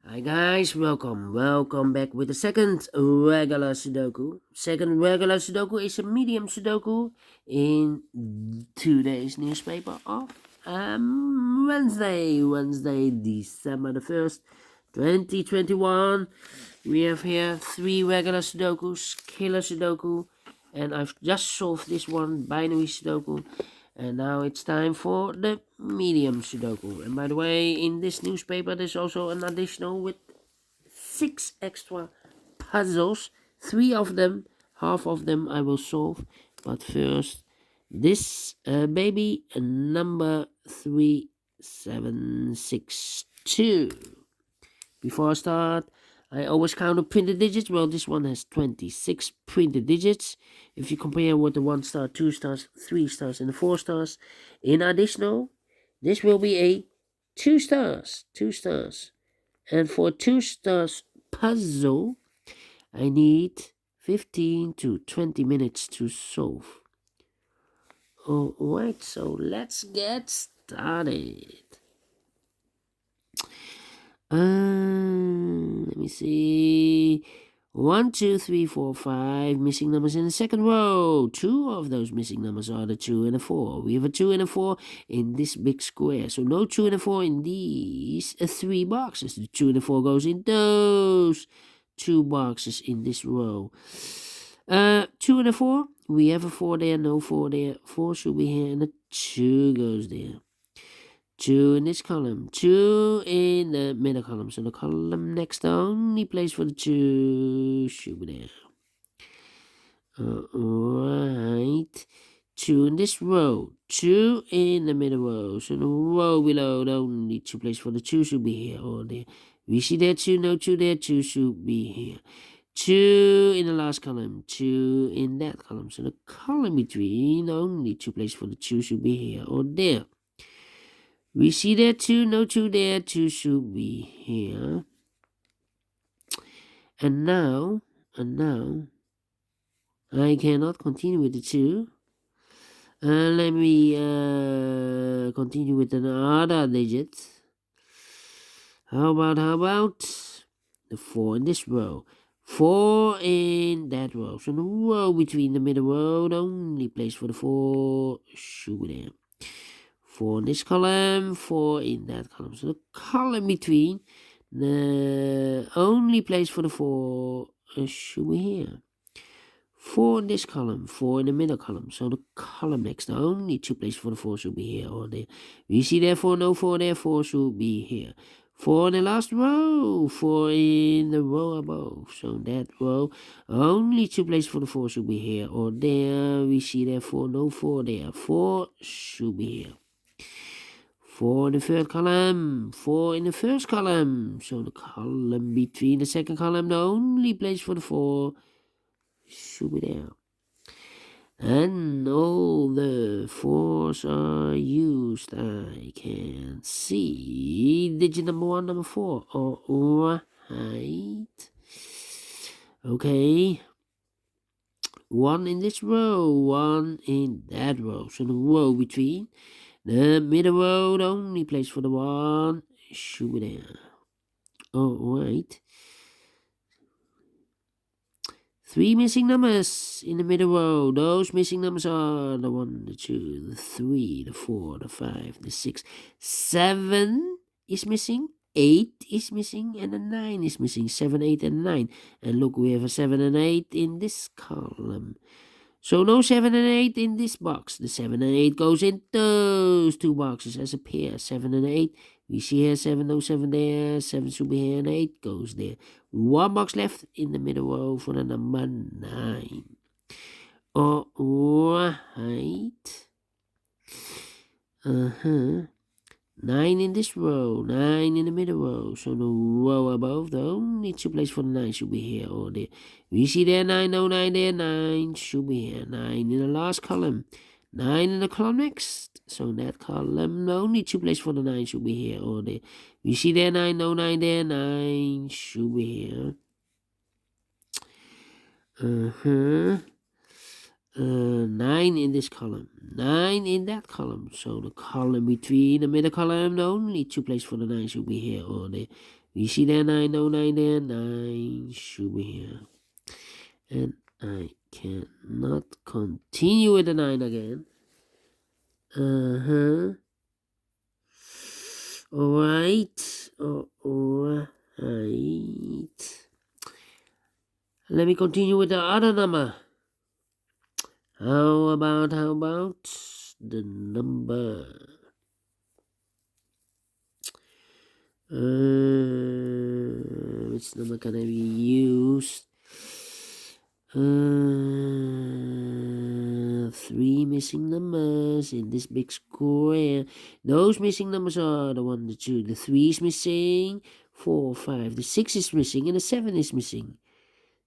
Hi guys, welcome back with the second regular Sudoku. Second regular Sudoku is a medium Sudoku in today's newspaper of Wednesday, December the 1st, 2021. We have here three regular Sudokus, killer Sudoku, and I've just solved this one, binary Sudoku. And now it's time for the medium Sudoku. And by the way, in this newspaper, there's also an additional with 6 extra puzzles. 3 of them, half of them I will solve. But first, this baby number 3762. Before I start, I always count the printed digits. Well, this one has 26 printed digits. If you compare with the 1 star, 2 stars, 3 stars, and the 4 stars, in additional, this will be a 2 stars. 2 stars. And for a 2 stars puzzle, I need 15 to 20 minutes to solve. Alright, so let's get started. Let me see. 1, 2, 3, 4, 5 missing numbers in the second row. 2 of those missing numbers are the 2 and the 4. We have a 2 and a 4 in this big square. So no 2 and a 4 in these 3 boxes. The 2 and the 4 goes in those 2 boxes in this row. 2 and a 4. We have a 4 there, no 4 there. 4 should be here, and the 2 goes there. 2 in this column, 2 in the middle column. So the column next, the only place for the 2 should be there. Alright. 2 in this row, 2 in the middle row. So the row below, the only 2 places for the 2 should be here or there. We see there 2, no 2 there, 2 should be here. 2 in the last column, 2 in that column. So the column between, the only 2 places for the 2 should be here or there. We see there 2, no 2 there, 2 should be here. And now, I cannot continue with the 2. Let me continue with another digit. How about the 4 in this row? 4 in that row. So the row between the middle row, the only place for the 4 should be there. 4 in this column, 4 in that column. So the column between, the only place for the 4 should be here. 4 in this column, 4 in the middle column. So the column next, the only 2 places for the 4 should be here or there. We see there 4, no 4 there, 4 should be here. 4 in the last row, 4 in the row above. So that row, only 2 places for the 4 should be here or there. We see there 4, no 4 there, 4 should be here. 4 in the third column, 4 in the first column. So the column between the second column, the only place for the 4 should be there. And all the 4s are used. I can see digit number 1, number 4. Alright. Okay. 1 in this row, 1 in that row. So the row between the middle row, the only place for the 1 should be there. Alright. 3 missing numbers in the middle row. Those missing numbers are the 1, the 2, the 3, the 4, the 5, the 6. 7 is missing. 8 is missing. And the 9 is missing. 7, 8, and 9. And look, we have a 7 and 8 in this column. So no 7 and 8 in this box. The 7 and 8 goes in those 2 boxes as a pair. 7 and 8. We see here 7, no 7 there. 7 should be here and 8 goes there. 1 box left in the middle row for the number 9. Alright. 9 in this row, 9 in the middle row. So the row above, the only 2 places for the 9 should be here or there. We see there 9, no 9 there, 9 should be here. 9 in the last column, 9 in the column next. So in that column, the only 2 places for the 9 should be here or there. We see there 9, no 9 there, 9 should be here. 9 in this column, 9 in that column. So the column between the middle column, the only 2 places for the 9 should be here or there. We see there 9, no 9 there, 9 should be here. And I cannot continue with the 9 again. Alright. Let me continue with the other number. How about the number? Which number can I be used? 3 missing numbers in this big square. Those missing numbers are the 1, the 2, the 3 is missing, 4, 5, the 6 is missing, and the 7 is missing.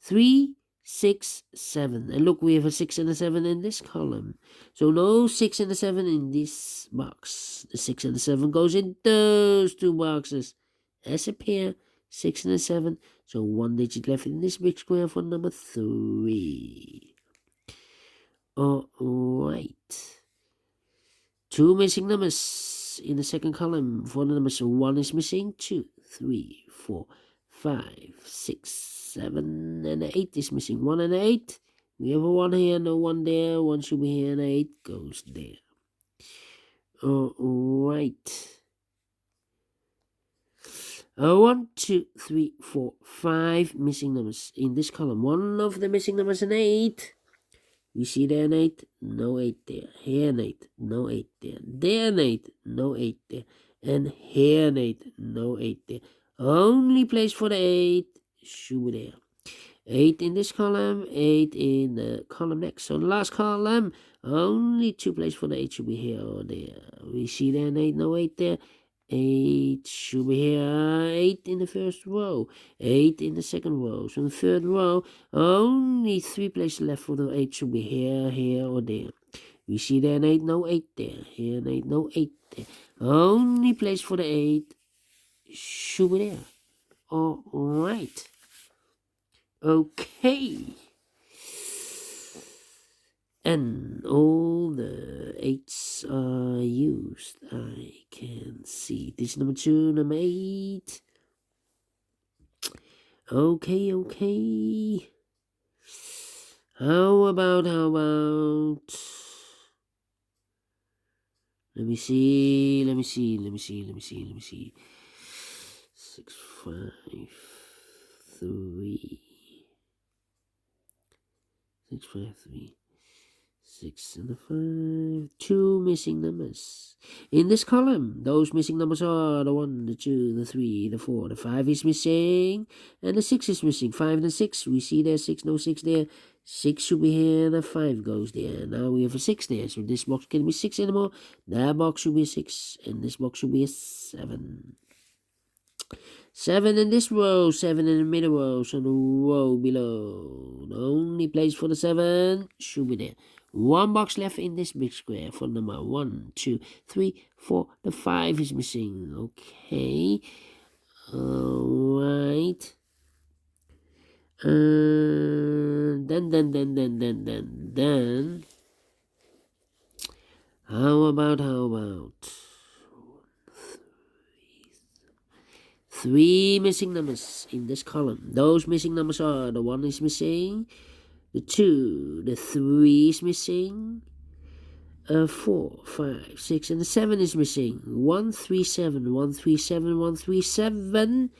3, 6, 7. And look, we have a 6 and a 7 in this column. So no 6 and a 7 in this box. The 6 and the 7 goes in those 2 boxes as a pair. 6 and a 7. So 1 digit left in this big square for number 3. Alright. 2 missing numbers in the second column. For the numbers 1 is missing. 2, 3, 4, 5, 6, 7, and 8 is missing. 1 and 8. We have a 1 here, no 1 there. 1 should be here, and 8 goes there. Alright. 1, 2, 3, 4, 5 missing numbers in this column. One of the missing numbers is an 8. We see there an 8, no 8 there. Here an 8, no 8 there. There an 8, no 8 there. And here an 8, no 8 there. Only place for the 8 should be there. 8 in this column, 8 in the column next. So the last column, only 2 places for the 8 should be here or there. We see there an 8, no 8 there. 8 should be here. 8 in the first row. 8 in the second row. So in the third row, only 3 places left for the 8 should be here, here, or there. We see there an 8, no 8 there. Here an 8, no 8 there. Only place for the 8 should be there. Alright. Okay. And all the 8s are used. I can see this number 2, number 8. Okay. How about let me see. 6, 5, 3. 6, 5, 3. 6 and a 5. 2 missing numbers in this column. Those missing numbers are the 1, the 2, the 3, the 4, the 5 is missing, and the 6 is missing. 5 and 6. We see there 6, no 6 there. 6 should be here, and the 5 goes there. Now we have a 6 there, so this box can't be 6 anymore. That box should be a 6, and this box should be a 7. 7 in this row, 7 in the middle row, so the row below. The only place for the 7 should be there. 1 box left in this big square for number 1, 2, 3, 4. The 5 is missing. Okay. Alright. Then. How about 3 missing numbers in this column. Those missing numbers are the 1 is missing, the 2, the 3 is missing, 4, 5, 6, and the 7 is missing. 1, 3, 7, 1, 3, 7, 1, 3, 7.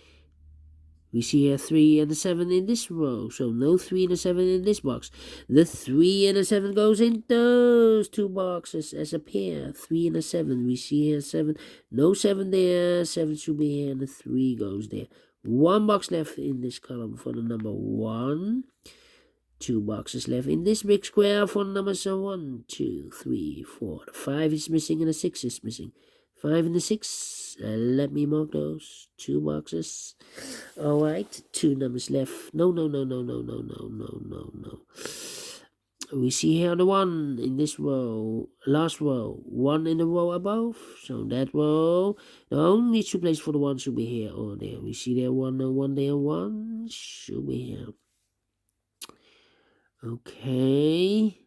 We see here 3 and the 7 in this row, so no 3 and a 7 in this box. The 3 and a 7 goes in those 2 boxes as a pair. 3 and a 7. We see here 7. No 7 there. 7 should be here, and the 3 goes there. 1 box left in this column for the number 1. 2 boxes left in this big square for numbers 1, 2, 3, 4. The 5 is missing and the 6 is missing. 5 and the 6. Let me mark those 2 boxes. Alright, 2 numbers left. No. We see here the 1 in this row, last row. 1 in the row above. So that row, the only 2 places for the 1 should be here or there. We see there 1, no 1 there, 1 should be here. Okay.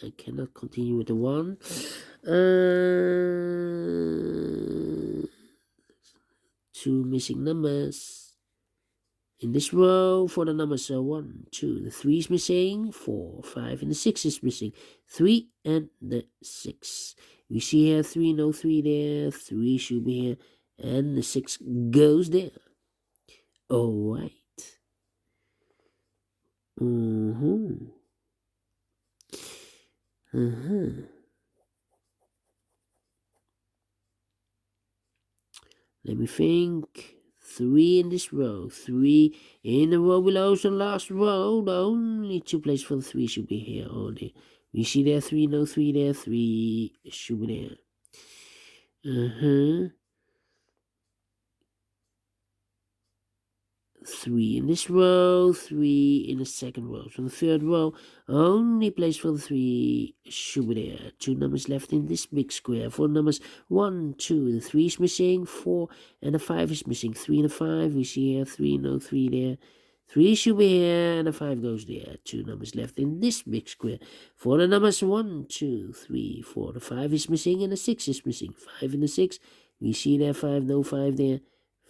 I cannot continue with the 1. 2 missing numbers. in this row for the numbers 1, 2, the 3 is missing, 4, 5, and the 6 is missing, 3 and the 6. We see here 3, no 3 there, 3 should be here, and the 6 goes there. Alright. Let me think. 3 in this row, 3 in the row below, so last row, the only 2 places for the 3 should be here only. We see there 3, no 3 there, 3 should be there. 3 in this row, 3 in the second row. So the third row, only place for the 3 should be there. 2 numbers left in this big square. 4 numbers 1, 2, the 3 is missing, 4 and the 5 is missing. 3 and the 5, we see here 3, no 3 there. 3 should be here and the 5 goes there. 2 numbers left in this big square. For the numbers 1, 2, 3, 4, the 5 is missing and the 6 is missing. 5 and the 6, we see there 5, no 5 there.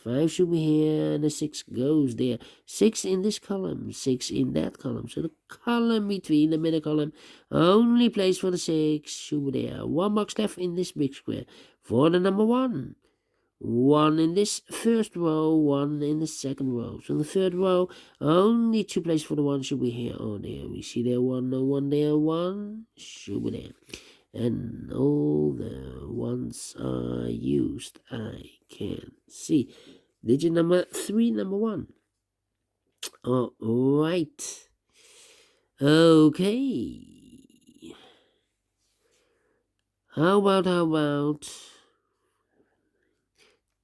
5 should be here, and the 6 goes there. 6 in this column, 6 in that column. So the column between the middle column, only place for the 6 should be there. 1 box left in this big square for the number 1. 1 in this first row, 1 in the second row. So the third row, only 2 places for the 1 should be here or there. We see there 1, no 1 there, 1 should be there. And all the ones are used. I can see. Digit number 3, number 1. All right. Okay. How about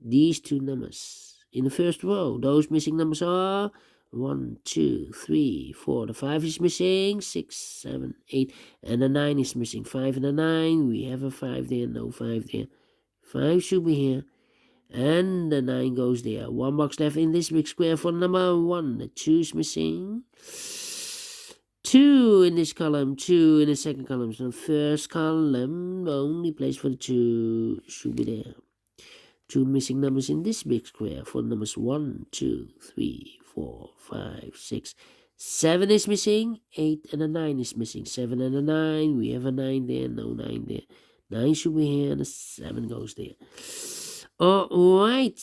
these 2 numbers in the first row? Those missing numbers are 1, 2, 3, 4. The 5 is missing, 6, 7, 8, and the 9 is missing. 5 and the 9. We have a 5 there, no 5 there. 5 should be here, and the 9 goes there. 1 box left in this big square for number 1. The 2 is missing. 2 in this column, 2 in the second column. So the first column, the only place for the 2 should be there. 2 missing numbers in this big square for numbers 1, 2, 3, 4, 5, 6. 7 is missing, 8 and a 9 is missing. 7 and a 9, we have a 9 there, no 9 there. 9 should be here, and the 7 goes there. Alright,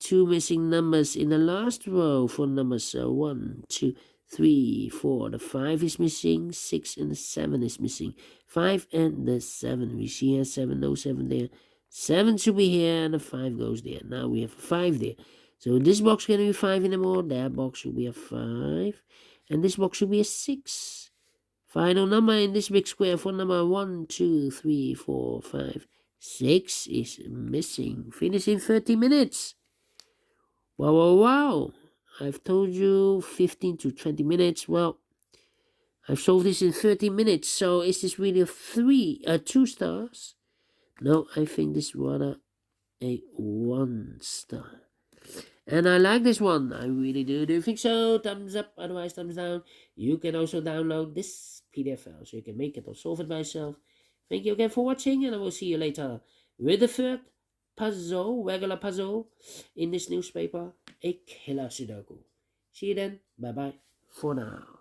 2 missing numbers in the last row for numbers 1, 2, 3, 4. The 5 is missing, 6 and the 7 is missing. 5 and the 7, we see here 7, no 7 there. 7 should be here, and the 5 goes there. Now we have a 5 there. So this box can be 5 anymore. That box should be a 5. And this box should be a 6. Final number in this big square for number 1, 2, 3, 4, 5. 6 is missing. Finish in 30 minutes. Wow. I've told you 15 to 20 minutes. Well, I've solved this in 30 minutes. So is this really a 2 stars? No, I think this is rather a 1 star. And I like this one. I really do. Do you think so? Thumbs up, otherwise thumbs down. You can also download this PDF file so you can make it or solve it by yourself. Thank you again for watching, and I will see you later with the third puzzle, regular puzzle, in this newspaper, a killer Sudoku. See you then. Bye-bye for now.